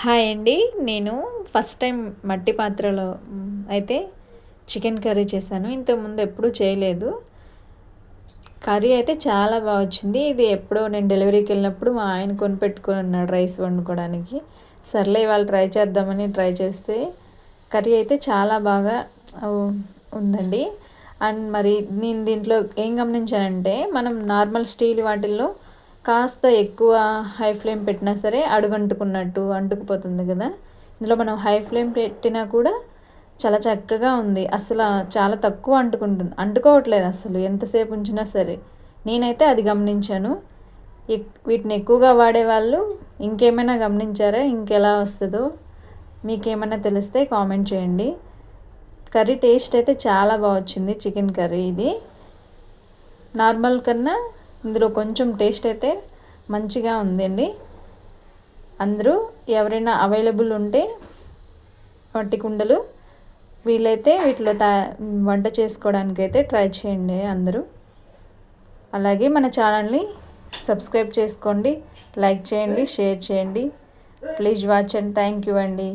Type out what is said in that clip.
Hi అండి. నేను first time మట్టి పాత్రలో అయితే చికెన్ కర్రీ చేశాను. ఇంతకుముందు ఎప్పుడూ చేయలేదు. కర్రీ అయితే చాలా బాగా వచ్చింది. ఇది ఎప్పుడో నేను డెలివరీకి వెళ్ళినప్పుడు మా ఆయన కొనిపెట్టుకొని ఉన్నాడు రైస్ వండుకోవడానికి. సర్లే ఇవాళ ట్రై చేద్దామని ట్రై చేస్తే కర్రీ అయితే చాలా బాగా ఉందండి. అండ్ మరి నేను దీంట్లో ఏం గమనించానంటే, మనం నార్మల్ స్టీల్ వాటిల్లో కాస్త ఎక్కువ హై ఫ్లేమ్ పెట్టినా సరే అడుగంటుకున్నట్టు అంటుకుపోతుంది కదా. ఇందులో మనం హై ఫ్లేమ్ పెట్టినా కూడా చాలా చక్కగా ఉంది. అసలు చాలా తక్కువ అంటుకోవట్లేదు అసలు ఎంతసేపు ఉంచినా సరే. నేనైతే అది గమనించాను. వీటిని ఎక్కువగా వాడేవాళ్ళు ఇంకేమైనా గమనించారా? ఇంకెలా వస్తుందో మీకేమైనా తెలిస్తే కామెంట్ చేయండి. కర్రీ టేస్ట్ అయితే చాలా బాగా వచ్చింది. చికెన్ కర్రీ ఇది నార్మల్ కన్నా ఇందులో కొంచెం టేస్ట్ అయితే మంచిగా ఉందండి. అందరూ ఎవరైనా అవైలబుల్ ఉంటే మట్టి కుండలు వీలైతే వీటిలో వంట చేసుకోవడానికైతే ట్రై చేయండి అందరూ. అలాగే మన ఛానల్ని సబ్స్క్రైబ్ చేసుకోండి, లైక్ చేయండి, షేర్ చేయండి. Please watch and thank you అండి.